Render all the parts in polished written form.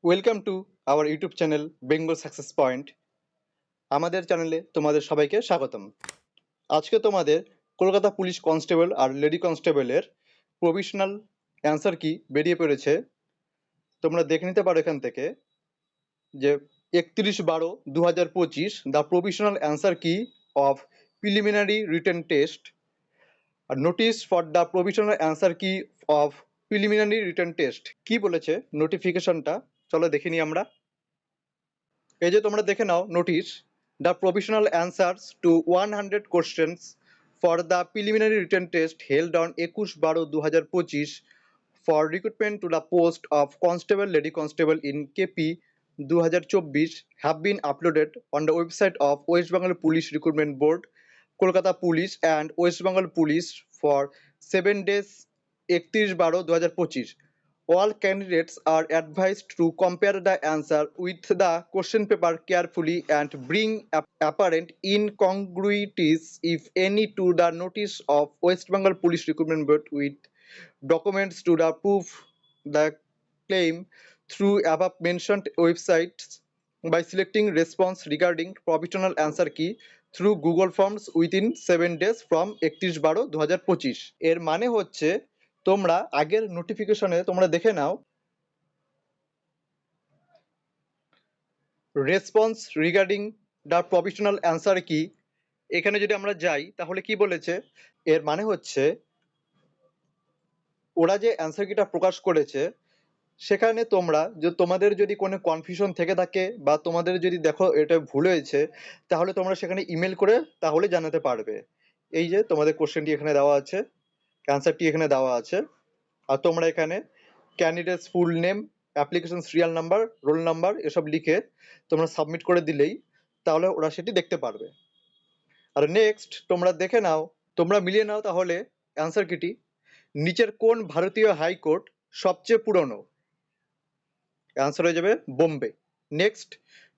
Welcome to our YouTube channel Bengal success point. আমাদের চ্যানেলে তোমাদের সবাইকে স্বাগতম। আজকে তোমাদের কলকাতা পুলিশ কনস্টেবল আর লেডি কনস্টেবলের প্রভিশনাল অ্যান্সার কি বেরিয়ে পড়েছে। তোমরা দেখে নিতে পারো এখান থেকে যে 31/12/2025 the provisional answer key of preliminary written test আর notice for the provisional answer key of preliminary written test কি বলেছে নোটিফিকেশনটা। চলো দেখে নিই আমরা। এই যে তোমরা দেখে নাও notice, the provisional answers to 100 questions for the preliminary written test held on 21/12/2025 for recruitment to the post of constable lady constable in KP 2024 have been uploaded on the website of West Bengal Police Recruitment Board, Kolkata Police and West Bengal Police for 7 days 31/12/2025. All candidates are advised to compare the answer with the question paper carefully and bring apparent incongruities, if any, to the notice of West Bengal Police Recruitment Board with documents to the proof the claim through above mentioned websites by selecting response regarding provisional answer key through Google Forms within 7 days from 31/12/2025। এর মানে হচ্ছে তোমরা আগের নোটিফিকেশনে তোমরা দেখে নাও response regarding the provisional answer কি। এখানে যদি আমরা যাই তাহলে কি বলেছে, এর মানে হচ্ছে ওরা যে অ্যান্সার কিটা প্রকাশ করেছে সেখানে তোমরা তোমাদের যদি কোনো কনফিউশন থেকে থাকে বা তোমাদের যদি দেখো এটা ভুল হয়েছে তাহলে তোমরা সেখানে ইমেল করে তাহলে জানাতে পারবে। এই যে তোমাদের কোশ্চেনটি এখানে দেওয়া আছে, অ্যান্সারটি এখানে দেওয়া আছে, আর তোমরা এখানে candidates full name, application serial number, roll number এসব লিখে তোমরা সাবমিট করে দিলেই তাহলে ওরা সেটি দেখতে পারবে। আর নেক্সট তোমরা দেখে নাও, তোমরা মিলিয়ে নাও তাহলে অ্যান্সার কিটি। নিচের কোন ভারতীয় হাইকোর্ট সবচেয়ে পুরনো? অ্যান্সার হয়ে যাবে বোম্বে। নেক্সট,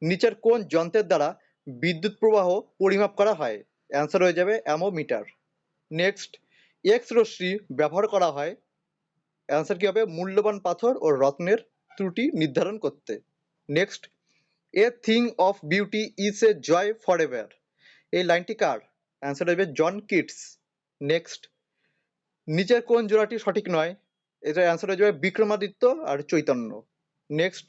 নিচের কোন যন্ত্রের দ্বারা বিদ্যুৎ প্রবাহ পরিমাপ করা হয়? অ্যান্সার হয়ে যাবে অ্যামোমিটার। নেক্সট, এক্স রশ্মি ব্যবহার করা হয়, অ্যান্সার কি হবে মূল্যবান পাথর ও রত্নের ত্রুটি নির্ধারণ করতে। Next, a thing of beauty is a joy forever, এই লাইনটি কার? অ্যান্সার হবে জন কিটস। নেক্সট, নিচের কোন জোড়াটি সঠিক নয়? এটার অ্যান্সার হয়ে যাবে বিক্রমাদিত্য আর চৈতন্য। নেক্সট,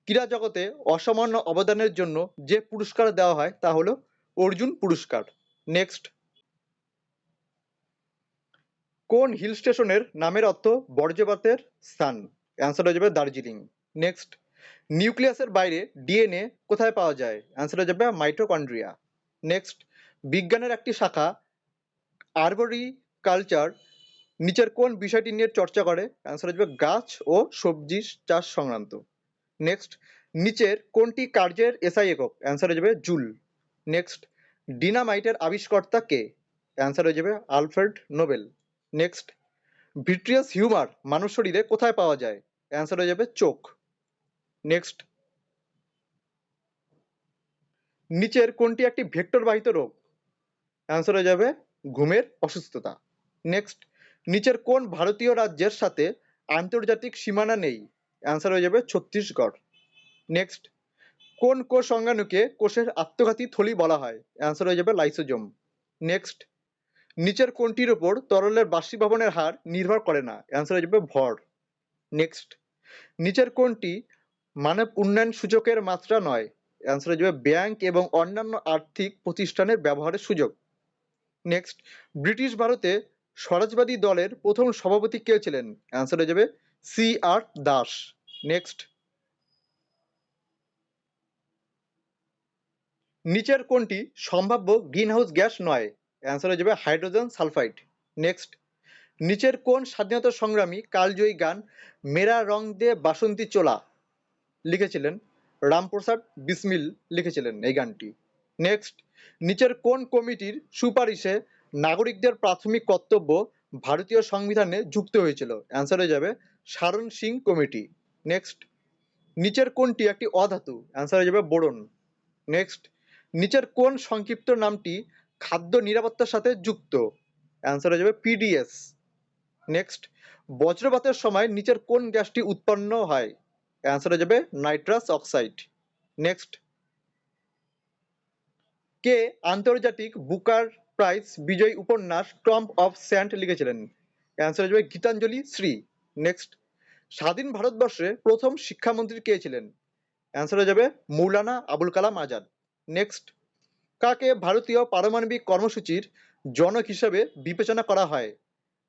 ক্রীড়া জগতে অসামান্য অবদানের জন্য যে পুরস্কার দেওয়া হয় তা হলো অর্জুন পুরস্কার। নেক্সট, কোন হিল স্টেশনের নামের অর্থ বর্জ্যপাতের স্থান? অ্যান্সার হয়ে যাবে দার্জিলিং। নেক্সট, নিউক্লিয়াসের বাইরে ডিএনএ কোথায় পাওয়া যায়? অ্যান্সার হয়ে যাবে মাইটোকন্ড্রিয়া। নেক্সট, বিজ্ঞানের একটি শাখা আরবরিকালচার নিচের কোন বিষয়টি নিয়ে চর্চা করে? অ্যান্সার হয়ে যাবে গাছ ও সবজি চাষ সংক্রান্ত। নেক্সট, নিচের কোনটি কার্যের এসআই একক? অ্যান্সার হয়ে যাবে জুল। নেক্সট, ডিনামাইটের আবিষ্কর্তা কে? অ্যান্সার হয়ে যাবে Alfred Nobel. Next, vitreous humour মানুষ শরীরে কোথায় পাওয়া যায়? অ্যান্সার হয়ে যাবে চোখ। নেক্সট, নিচের কোনটি একটি ভেক্টর বাহিত রোগ? অ্যান্সার হয়ে যাবে ঘুমের অসুস্থতা। নেক্সট, নিচের কোন ভারতীয় রাজ্যের সাথে আন্তর্জাতিক সীমানা নেই? অ্যান্সার হয়ে যাবে ছত্তিশগড়। নেক্সট, কোন কোষ অঙ্গাণুকে কোষের আত্মঘাতী থলি বলা হয়? অ্যান্সার হয়ে যাবে লাইসোজোম। নেক্সট, নিচের কোনটির উপর তরলের বাষ্পীভবনের হার নির্ভর করে না? অ্যান্সার হয়ে যাবে ভর। নেক্সট, নিচের কোনটি মানব উন্নয়ন সূচকের মাত্রা নয়? অ্যান্সার হয়ে যাবে ব্যাংক এবং অন্যান্য আর্থিক প্রতিষ্ঠানের ব্যবহারের সুযোগ। নেক্সট, ব্রিটিশ ভারতে স্বরাজবাদী দলের প্রথম সভাপতি কে ছিলেন? অ্যান্সার হয়ে যাবে সি আর দাস। নেক্সট, নিচের কোনটি সম্ভাব্য গ্রিনহাউস গ্যাস নয়? অ্যান্সার হয়ে যাবে হাইড্রোজেন সালফাইড। নেক্সট, নিচের কোন স্বাধীনতা সংগ্রামী কালজয়ী গান মেরা রং দে বাসন্তী চোলা লিখেছিলেন? রামপ্রসাদ বিসমিল লিখেছিলেন এই গানটি। নেক্সট, নিচের কোন কমিটির সুপারিশে নাগরিকদের প্রাথমিক কর্তব্য ভারতীয় সংবিধানে যুক্ত হয়েছিল? অ্যান্সার হয়ে যাবে সারণ সিং কমিটি। নেক্সট, নিচের কোনটি একটি অধাতু? অ্যান্সার হয়ে যাবে বোরন। নেক্সট, নিচের কোন সংক্ষিপ্ত নামটি খাদ্য নিরাপত্তার সাথে যুক্ত? অ্যান্সার হয়ে যাবে পিডিএস। নেক্সট, বজ্রপাতের সময় নিচের কোন গ্যাসটি উৎপন্ন হয়? অ্যান্সার হয়ে যাবে নাইট্রাস অক্সাইড। নেক্সট, কে আন্তর্জাতিক বুকার প্রাইজ বিজয়ী উপন্যাস টম্ব অফ স্যান্ড লিখেছিলেন? অ্যান্সার হয়ে যাবে গীতাঞ্জলি শ্রী। নেক্সট, স্বাধীন ভারতবর্ষে প্রথম শিক্ষামন্ত্রী কে ছিলেন? অ্যান্সার হয়ে যাবে মৌলানা আবুল কালাম আজাদ। নেক্সট, কাকে ভারতীয় পারমাণবিক কর্মসূচির জনক হিসেবে বিবেচনা করা হয়?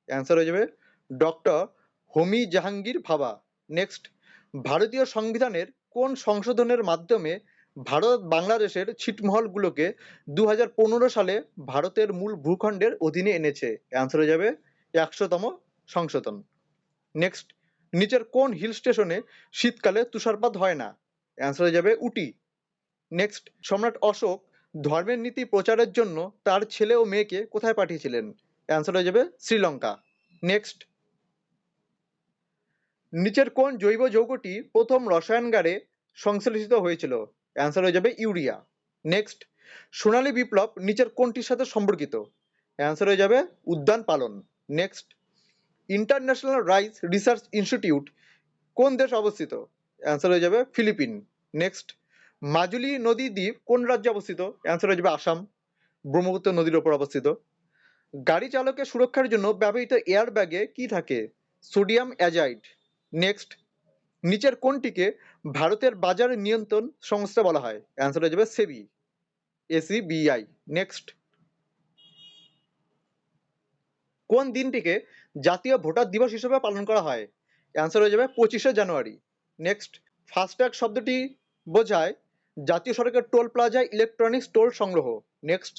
অ্যান্সার হয়ে যাবে ডক্টর হোমি জাহাঙ্গীর ভাবা। নেক্সট, ভারতীয় সংবিধানের কোন সংশোধনের মাধ্যমে ভারত বাংলাদেশের ছিটমহলগুলোকে 2015 সালে ভারতের মূল ভূখণ্ডের অধীনে এনেছে? অ্যান্সার হয়ে যাবে 100তম সংশোধন। নেক্সট, নিচের কোন হিল স্টেশনে শীতকালে তুষারপাত হয় না? অ্যান্সার হয়ে যাবে উটি। নেক্সট, সম্রাট অশোক ধর্মের নীতি প্রচারের জন্য তার ছেলে ও মেয়েকে কোথায় পাঠিয়েছিলেন? অ্যান্সার হয়ে যাবে শ্রীলঙ্কা। নেক্সট, নিচের কোন জৈব যৌগটি প্রথম রসায়নগারে সংশ্লেষিত হয়েছিল? অ্যান্সার হয়ে যাবে ইউরিয়া। নেক্সট, সোনালী বিপ্লব নিচের কোনটির সাথে সম্পর্কিত? অ্যান্সার হয়ে যাবে উদ্যান পালন। Next, international rice research institute কোন দেশে অবস্থিত? অ্যান্সার হয়ে যাবে ফিলিপিন। নেক্সট, মাজুলি নদী দ্বীপ কোন রাজ্যে অবস্থিত? অ্যান্সার হয়ে যাবে আসাম, ব্রহ্মপুত্র নদীর ওপর অবস্থিত। গাড়ি চালকের সুরক্ষার জন্য ব্যবহৃত এয়ার ব্যাগে কি থাকে? Sodium azide. নেক্সট, নিচের কোনটিকে ভারতের বাজার নিয়ন্ত্রণ সংস্থা বলা হয়? অ্যান্সার হয়ে যাবে সেবি, এসিবিআই। নেক্সট, কোন দিনটিকে জাতীয় ভোটার দিবস হিসেবে পালন করা হয়? অ্যান্সার হয়ে যাবে 25শে জানুয়ারি। নেক্সট, ফাস্ট্যাগ শব্দটি বোঝায় জাতীয় সড়কের টোল প্লাজায় ইলেকট্রনিক্স টোল সংগ্রহ। নেক্সট,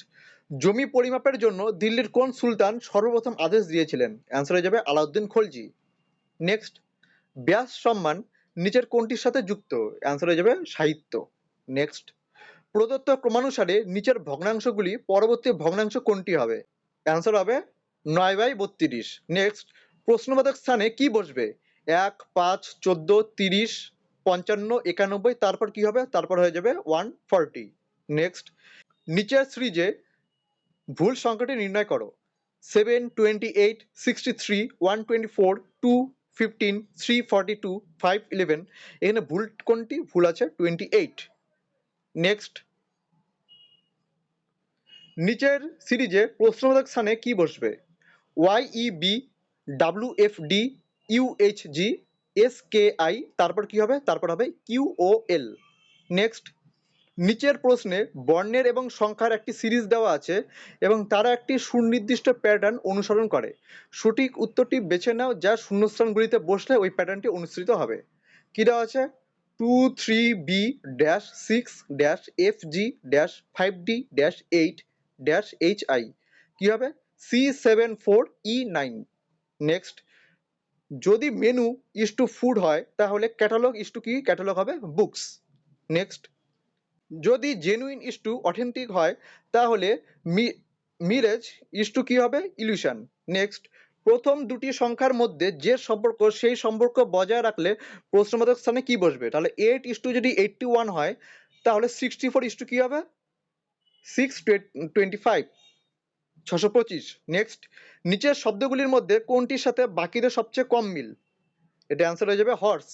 জমি পরিমাপের জন্য দিল্লির কোন সুলতান সর্বপ্রথম আদেশ দিয়েছিলেন? অ্যান্সার হয়ে যাবে আলাউদ্দিন খলজি। নেক্সট, ব্যাস সম্মান নিচের কোনটির সাথে যুক্ত? অ্যান্সার হয়ে যাবে সাহিত্য। নেক্সট, প্রদত্ত ক্রমানুসারে নিচের ভগ্নাংশগুলি পরবর্তী ভগ্নাংশ কোনটি হবে? অ্যান্সার হবে 9/32। নেক্সট, প্রশ্নবোধক স্থানে কি বসবে? 1, 5, 14, 30, 55, 91, তারপর কি হবে? তারপর হয়ে যাবে 140। নেক্সট, নিচের সিরিজে ভুল সংখ্যাটি নির্ণয় করো। 7, 28, 63, 124, 215, 342, 511। এখানে ভুল কোনটি? ভুল আছে 28। নেক্সট, নিচের সিরিজে প্রশ্নবোধক স্থানে কি বসবে? ওয়াইইবি, ডাব্লিউএফডি, ইউএইচজি, এসকেআই, তারপর কি হবে? তারপর হবে কিউওএল। নেক্সট, নিচের প্রশ্নে বর্ণের এবং সংখ্যার একটি সিরিজ দেওয়া আছে এবং তারা একটি সুনির্দিষ্ট প্যাটার্ন অনুসরণ করে। সঠিক উত্তরটি বেছে নাও যা শূন্যস্থানগুলিতে বসলে ওই প্যাটার্নটি অনুসৃত হবে। কি দেওয়া আছে? 23B-6-FG-5D-8-HI, কি হবে? C74E9। নেক্সট, যদি মেনু ইজ টু ফুড হয় তাহলে ক্যাটালগ ইজ টু কি? ক্যাটালগ হবে বুকস। নেক্সট, যদি জেনুইন ইজ টু অথেন্টিক হয় তাহলে মিরেজ ইজ টু কি হবে? ইলিউশন। নেক্সট, প্রথম দুটি সংখ্যার মধ্যে যে সম্পর্ক সেই সম্পর্ক বজায় রাখলে প্রশ্নবোধক স্থানে কি বসবে? তাহলে 8 ইজ টু যদি 81 হয় তাহলে 64 ইজ টু কি হবে? 625, 625। নেক্সট, নিচের শব্দগুলির মধ্যে কোনটির সাথে বাকিদের সবচেয়ে কম মিল? এটা অ্যান্সার হয়ে যাবে হর্স।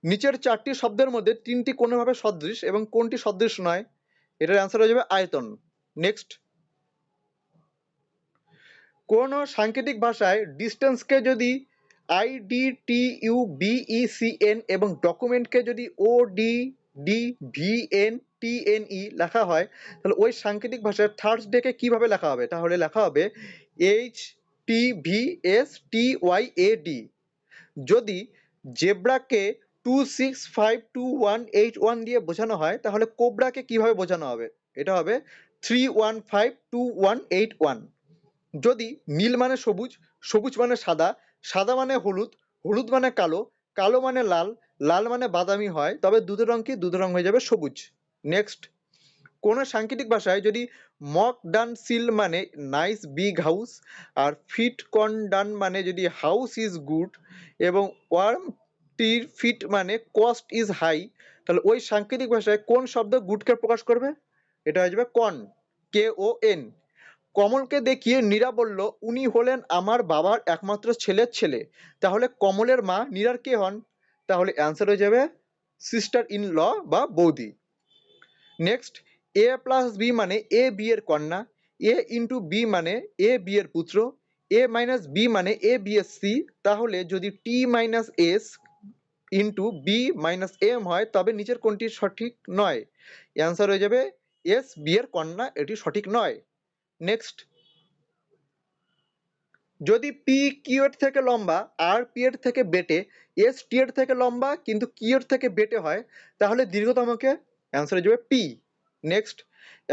নিচের চারটি শব্দের মধ্যে তিনটি কোনোভাবে সদৃশ এবং কোনটি সদৃশ নয়? এটার অ্যান্সার হয়ে যাবে আয়তন। নেক্সট, কোন সাংকেতিক ভাষায় ডিস্টেন্সকে যদি IDTUBECN এবং ডকুমেন্টকে যদি ODDVNTNE লেখা হয় তাহলে ওই সাংকেতিক ভাষায় থার্সডেকে কিভাবে লেখা হবে? তাহলে লেখা হবে HTVSTYAD। যদি জেব্রাকে 2652181 দিয়ে বোঝানো হয় তাহলে কোবরাকে কিভাবে বোঝানো হবে? এটা হবে 3152181। যদি নীল মানে সবুজ, সবুজ মানে সাদা, সাদা মানে হলুদ, হলুদ মানে কালো, কালো মানে লাল, লাল মানে বাদামি হয় তবে দুধের রং কি? দুধের রং হয়ে যাবে সবুজ। নেক্সট, কোন সাংকেতিক ভাষায় যদি মক ডান সিল মানে নাইস বিগ হাউস আর ফিট কন ডান মানে যদি হাউস ইজ গুড এবং ওয়ার্ম টির ফিট মানে কস্ট ইজ হাই তাহলে ওই সাংকেতিক ভাষায় কোন শব্দ গুডকে প্রকাশ করবে? এটা হয়ে যাবে কন, KON। কমলকে দেখিয়ে নীরা বলল উনি হলেন আমার বাবার একমাত্র ছেলের ছেলে। তাহলে কমলের মা নীরার কে হন? তাহলে অ্যান্সার হয়ে যাবে সিস্টার ইন ল বা বৌদি। নেক্সট, এ প্লাস বি মানে এ বি এর কন্যা, এ ইন্টু বি মানে এ বি এর পুত্র, এ মাইনাস বি মানে এ বি এস সি। তাহলে যদি T minus S into B minus M হয় তবে নিচের কোনটি সঠিক নয়? অ্যান্সার হয়ে যাবে এস বি এর কন্যা, এটি সঠিক নয়। নেক্সট, যদি পি কিউ এর থেকে লম্বা আর পি এর থেকে বেটে, এস টি এর থেকে লম্বা কিন্তু কিউ এর থেকে বেটে হয়, তাহলে দীর্ঘতমকে? অ্যান্সার হয়ে যাবে পি। নেক্সট,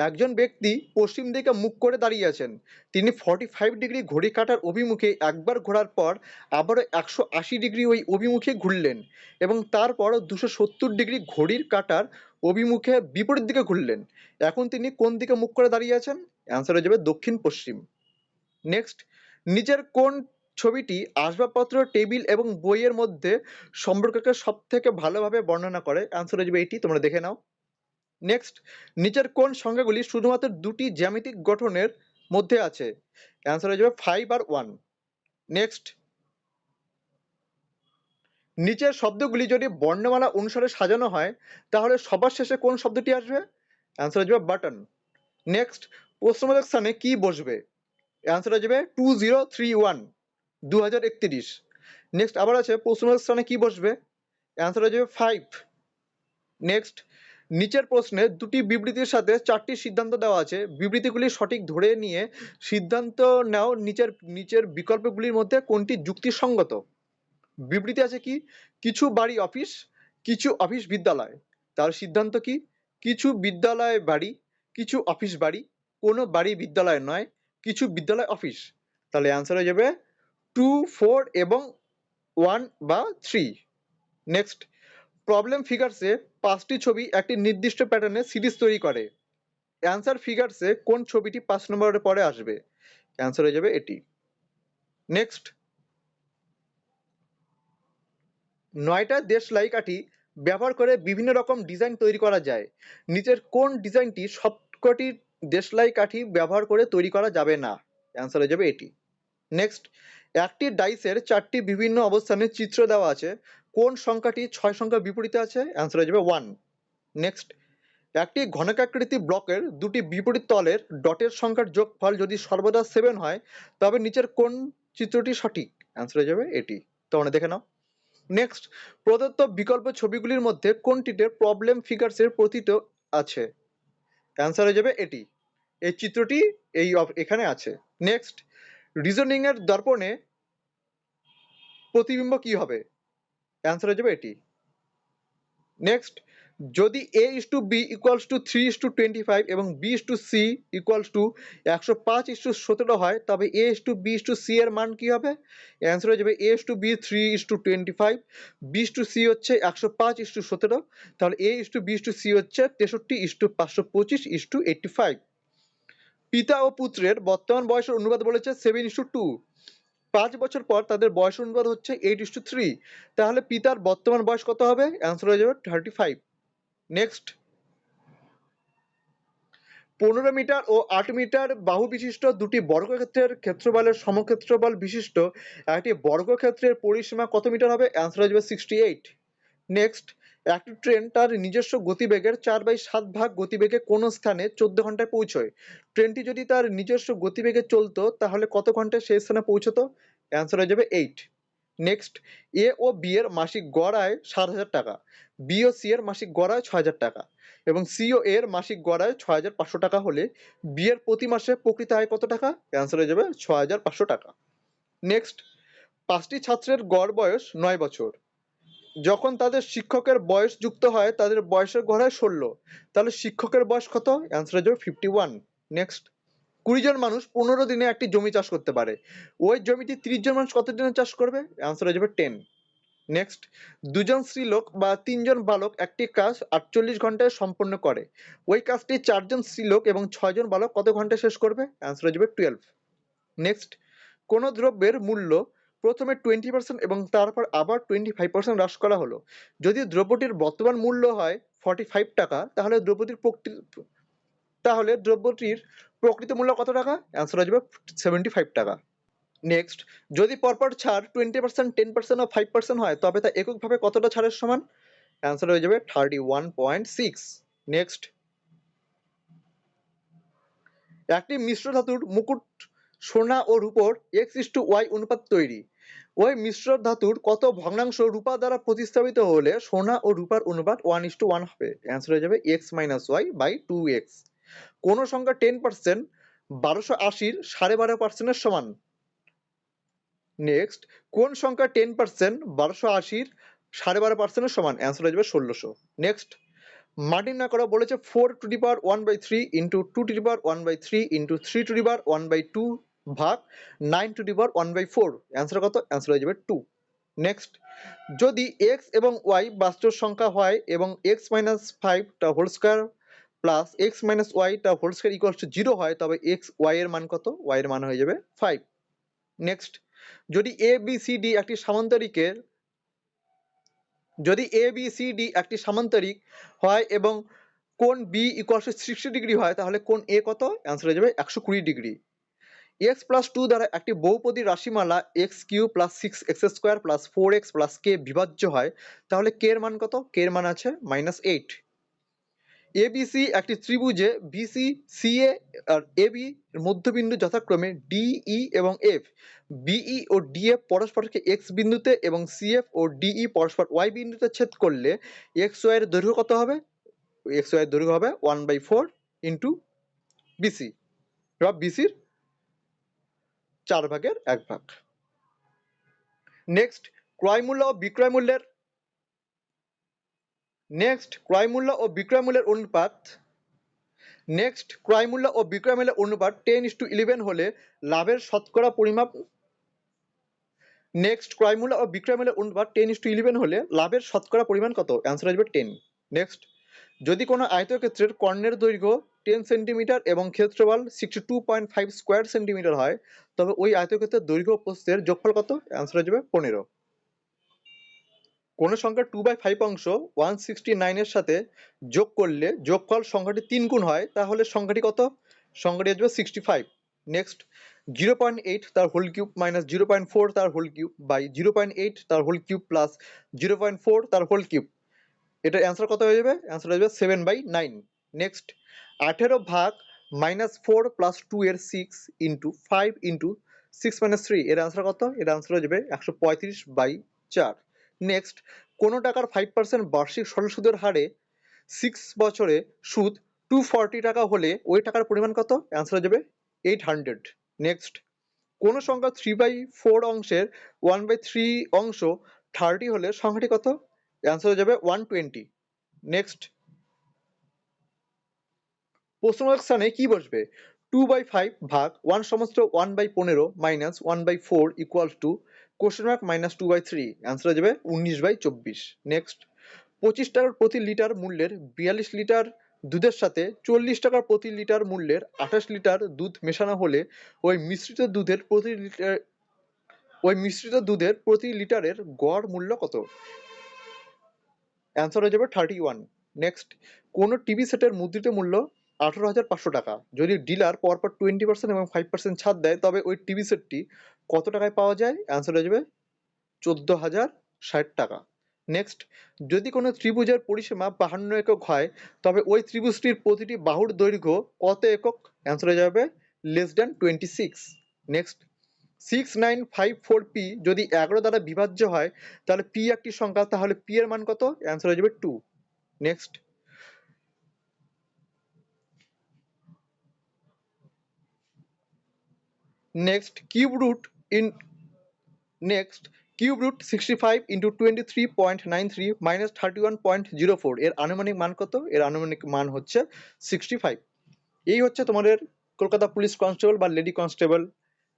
একজন ব্যক্তি পশ্চিম দিকে মুখ করে দাঁড়িয়ে আছেন, তিনি 45 ডিগ্রি ঘড়ি কাঁটার অভিমুখে একবার ঘোরার পর আবারও 180 ডিগ্রি ওই অভিমুখে ঘুরলেন এবং তারপর 270 ডিগ্রি ঘড়ির কাঁটার অভিমুখে বিপরীত দিকে ঘুরলেন। এখন তিনি কোন দিকে মুখ করে দাঁড়িয়ে আছেন? অ্যান্সার হয়ে যাবে দক্ষিণ পশ্চিম। নেক্সট, নিচের কোন ছবিটি আসবাবপত্র, টেবিল এবং বইয়ের মধ্যে সম্পর্ককে সব থেকে ভালোভাবে বর্ণনা করে? অ্যান্সার হয়ে যাবে এটি, তোমরা দেখে নাও। নেক্সট, নিচের কোন সংখ্যাগুলি শুধুমাত্র দুটি জ্যামিতিক গঠনের মধ্যে আছে? অ্যান্সার হয়ে যাবে 5 আর 1। নেক্সট, নিচের শব্দগুলি যদি বর্ণমালা অনুসারে সাজানো হয় তাহলে সবার শেষে কোন শব্দটি আসবে? অ্যান্সার হয়ে যাবে বাটন। নেক্সট, প্রশ্নবোধক স্থানে কি বসবে? অ্যান্সার হয়ে যাবে 2031, 2031। নেক্সট, আবার আছে প্রশ্নবোধক স্থানে কি বসবে? অ্যান্সার হয়ে যাবে 5। নেক্সট, নিচের প্রশ্নে দুটি বিবৃতির সাথে 4টি সিদ্ধান্ত দেওয়া আছে, বিবৃতিগুলি সঠিক ধরে নিয়ে সিদ্ধান্ত নাও নিচের নিচের বিকল্পগুলির মধ্যে কোনটি যুক্তিসঙ্গত? বিবৃতি আছে কি? কিছু বাড়ি অফিস, কিছু অফিস বিদ্যালয়। তার সিদ্ধান্ত কি? কিছু বিদ্যালয় বাড়ি, কিছু অফিস বাড়ি, কোনো বাড়ি বিদ্যালয় নয়, কিছু বিদ্যালয় অফিস। তাহলে অ্যান্সার হয়ে যাবে 2, 4 এবং 1 বা 3। নেক্সট, প্রবলেম ফিগারসে 5টি ছবি একটি নির্দিষ্ট প্যাটার্নে সিরিজ তৈরি করে। অ্যান্সার ফিগারসে কোন ছবিটি 5 নম্বরের পরে আসবে? অ্যান্সার হয়ে যাবে এটি। নেক্সট, 9টা দেশলাই কাঠি ব্যবহার করে বিভিন্ন রকম ডিজাইন তৈরি করা যায়। নিচের কোন ডিজাইনটি সবকটি দেশলাই কাঠি ব্যবহার করে তৈরি করা যাবে না? অ্যান্সার হয়ে যাবে এটি। নেক্সট, একটি ডাইসের 4টি বিভিন্ন অবস্থানে চিত্র দেওয়া আছে, কোন সংখ্যাটি 6 সংখ্যার বিপরীতে আছে? অ্যান্সার হয়ে যাবে 1। নেক্সট, একটি ঘনকাকৃতি ব্লকের দুটি বিপরীত তলের ডটের সংখ্যার যোগফল যদি সর্বদা 7 হয় তবে নিচের কোন চিত্রটি সঠিক? অ্যান্সার হয়ে যাবে এটি। তোমরা দেখে নাও। নেক্সট, প্রদত্ত বিকল্প ছবিগুলির মধ্যে কোনটিতে প্রবলেম ফিগারসের প্রতীক আছে? অ্যান্সার হয়ে যাবে এটি। এই চিত্রটি এখানে আছে। নেক্সট, রিজনিং এর দর্পণে প্রতিবিম্ব কি হবে? অ্যান্সার হয়ে যাবে এটি। নেক্সট, যদি a:b = 3:25 এবং b:c = 105:17 হয় তবে a:b:c এর মান কি হবে? অ্যান্সার হয়ে যাবে a:b 3:25, b:c হচ্ছে 105:17, তাহলে a:b:c হচ্ছে 63:525:85। পিতা ও পুত্রের বর্তমান বয়সের অনুপাত বলেছে 7:2। 5 বছর পর তাদের বয়সের অনুপাত হচ্ছে 8:3। তাহলে পিতার বর্তমান বয়স কত হবে? অ্যান্সার হয়ে যাবে 35। নেক্সট, 15 মিটার ও 8 মিটার বাহু বিশিষ্ট দুটি বর্গক্ষেত্রের ক্ষেত্রফলের সমক্ষেত্রফল বিশিষ্ট একটি বর্গক্ষেত্রের পরিসীমা কত মিটার হবে? অ্যান্সার হয়ে যাবে 68। নেক্সট, একটি ট্রেন তার নিজস্ব গতিবেগের 4/7 ভাগ গতিবেগে কোন স্থানে 14 ঘন্টায় পৌঁছয়? ট্রেনটি যদি তার নিজস্ব গতিবেগে চলতো তাহলে কত ঘন্টায় সেই স্থানে পৌঁছতো? অ্যান্সার হয়ে যাবে 8। নেক্সট, এ ও বি এর মাসিক গড় আয় 7,000 টাকা, বি ও সি এর মাসিক গড় আয় 6,000 টাকা এবং সি ও এর মাসিক গড় আয় 6,500 টাকা হলে বি এর প্রতি মাসে প্রকৃত আয় কত টাকা? অ্যান্সার হয়ে যাবে 6,500 টাকা। নেক্সট, 5টি ছাত্রের গড় বয়স 9 বছর। যখন তাদের শিক্ষকের বয়স যুক্ত হয় তাদের বয়সের গড় হয় 16। তাহলে শিক্ষকের বয়স কত? অ্যান্সার হয়ে যাবে 51। নেক্সট, 20 জন মানুষ 15 দিনে একটি জমি চাষ করতে পারে, ওই জমিটি 30 জন মানুষ কত দিনে চাষ করবে? অ্যান্সার হয়ে যাবে 10। নেক্সট, 2 জন স্ত্রীলোক বা 3 জন বালক একটি কাজ 48 ঘন্টায় সম্পন্ন করে, ওই কাজটি 4 জন স্ত্রীলোক এবং 6 জন বালক কত ঘন্টায় শেষ করবে? অ্যান্সার হয়ে যাবে 12। নেক্সট, কোন দ্রব্যের মূল্য প্রথমে 20% এবং তারপর আবার 25% হ্রাস করা হলো, যদি দ্রব্যটির বর্তমান মূল্য হয় 45 টাকা তাহলে দ্রব্যটির প্রকৃত মূল্য কত টাকা? অ্যান্সার হয়ে যাবে 75 টাকা। নেক্সট, যদি পরপর ছাড় 20%, 10% ও 5% হয় তবে তা এককভাবে কতটা ছাড়ের সমান? অ্যান্সার হয়ে যাবে 31.6। নেক্সট, একটি মিশ্র ধাতুর মুকুট সোনা ও রূপোর x:y অনুপাত তৈরি। ওই মিশ্র ধাতুর কত ভগ্নাংশ রূপা দ্বারা প্রতিস্থাপিত হলে সোনা ও রূপার অনুপাত 1:1 হবে? অ্যান্সার হয়ে যাবে x-y/2x। কোন সংখ্যা 10% 1280 12.5% এর সমান? নেক্সট, কোন সংখ্যা 10% 1280 12.5% এর সমান? অ্যান্সার হয়ে যাবে 1600। নেক্সট, মার্টিন ম্যাকরা বলেছে 4⁻1/3 ইন্টু 2⁻1/3 ইন্টু 3⁻1/2 ভাগ 9⁻1/4। অ্যান্সার কত? অ্যান্সার হয়ে যাবে 2। নেক্সট, যদি x এবং y বাস্তব সংখ্যা হয় এবং x-5 টা হোল স্কয়ার প্লাস x-y টা হোল স্কয়ার ইকুয়ালস টু 0 হয়, তবে y এর মান কত? y এর মান হয়ে যাবে 5। নেক্সট, যদি ABCD একটি সামান্তরিকের সামান্তরিক হয় এবং কোণ B ইকুয়ালস টু 60 ডিগ্রি হয়, তাহলে কোণ A কত? অ্যান্সার হয়ে যাবে 120 ডিগ্রি। x+2 দ্বারা একটি বহুপদী রাশিমালা x³ plus 6x² plus 4x plus k বিভাজ্য হয়, তাহলে k এর মান কত? k এর মান আছে -8। ABC একটি ত্রিভুজে BC, CA আর AB এর মধ্যবিন্দু যথাক্রমে DE এবং F। BE ও DF পরস্পরকে x বিন্দুতে এবং CF ও DE পরস্পর y বিন্দুতে ছেদ করলে xy এর দৈর্ঘ্য কত হবে? xy এর দৈর্ঘ্য হবে 1/4 ইন্টু BC, বা BC-র 1/4। নেক্সট, ক্রয়মূল্য ও বিক্রয়মূল্যের অনুপাত 10:11 হলে লাভের শতকরা পরিমাপ কত? অ্যান্সার হয়ে যাবে 10। নেক্সট, যদি কোনো আয়তক্ষেত্রের কর্ণের দৈর্ঘ্য 10 সেন্টিমিটার এবং ক্ষেত্রফল 62.5 স্কয়ার সেন্টিমিটার হয়, তবে ওই আয়তক্ষেত্রের দৈর্ঘ্য ও প্রস্থের যোগফল কত? অ্যান্সার হয়ে যাবে 15। কোন সংখ্যার 2/5 অংশ 169 এর সাথে যোগ করলে যোগফল সংখ্যাটি 3 গুণ হয়, তাহলে সংখ্যাটি কত? সংখ্যাটি হয়ে যাবে 65। নেক্সট, 0.8 তার হোল কিউব মাইনাস 0.4 তার হোল কিউব বাই 0.8 তার হোল কিউব প্লাস 0.4 তার হোল কিউব, এটার অ্যান্সার কত হয়ে যাবে? অ্যান্সার হয়ে যাবে 7/9। নেক্সট, 18 ভাগ -4 প্লাস 2 এর 6 ইন্টু 5 ইন্টু 6-3 এর অ্যান্সার কত? এর অ্যান্সার হয়ে যাবে 135/4। নেক্সট, কোন টাকার 5% বার্ষিক সরল সুদের হারে 6 বছরে সুদ 240 টাকা হলে ওই টাকার পরিমাণ কত? অ্যান্সার হয়ে যাবে 800। নেক্সট, কোন সংখ্যা 3/4 অংশের 1/3 অংশ 30 হলে সংখ্যাটি কত? অ্যান্সার হয়ে যাবে 120। নেক্সট, প্রশ্নবোধক স্থানে কি বসবে? 2/5 ভাগ 1 সমস্ত 1/15 মাইনাস 1/4 ইকুয়ালস টু -2/3। অ্যান্সার হয়ে যাবে 19/24। নেক্সট, 25 টাকার প্রতি লিটার মূল্যের 42 লিটার দুধের সাথে 40 টাকার প্রতি লিটার মূল্যের 28 লিটার দুধ মেশানো হলে ওই মিশ্রিত দুধের প্রতি লিটারের গড় মূল্য কত? অ্যান্সার হয়ে যাবে 31। নেক্সট, কোন টিভি সেটের মুদ্রিত মূল্য 18,500 টাকা। যদি ডিলার পরপর 20% এবং 5% ছাড় দেয়, তবে ওই টিভি সেটটি কত টাকায় পাওয়া যায়? অ্যান্সার হয়ে যাবে 14,060 টাকা। নেক্সট, যদি কোনো ত্রিভুজের পরিসীমা 52 একক হয়, তবে ওই ত্রিভুজটির প্রতিটি বাহুর দৈর্ঘ্য কত একক? অ্যান্সার হয়ে যাবে <26। নেক্সট, 6954p যদি 11 দ্বারা বিভাজ্য হয়, তাহলে p একটি সংখ্যা, তাহলে p এর মান কত? অ্যান্সার হয়ে যাবে 2। Next, cube root 65 into 23.93 minus 31.04 এর আনুমানিক মান কত? এর আনুমানিক মান হচ্ছে 65। এই হচ্ছে তোমাদের কলকাতা পুলিশ কনস্টেবল বা লেডি কনস্টেবল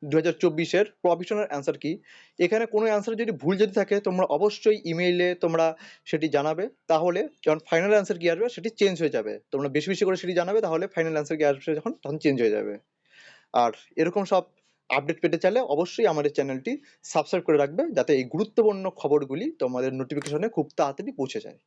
2024-এর প্রভিশনাল অ্যান্সার কি। এখানে কোনো অ্যান্সার যদি ভুল যদি থাকে, তোমরা অবশ্যই ইমেইলে তোমরা সেটি জানাবে, তাহলে যখন ফাইনাল অ্যান্সার কি আসবে সেটি চেঞ্জ হয়ে যাবে। তোমরা বেশি বেশি করে সেটি জানাবে, তাহলে ফাইনাল অ্যান্সার কি আসবে তখন চেঞ্জ হয়ে যাবে। আর এরকম সব আপডেট পেতে চাইলে অবশ্যই আমাদের চ্যানেলটি সাবস্ক্রাইব করে রাখবে, যাতে এই গুরুত্বপূর্ণ খবরগুলি তোমাদের নোটিফিকেশনে খুব তাড়াতাড়ি পৌঁছে যায়।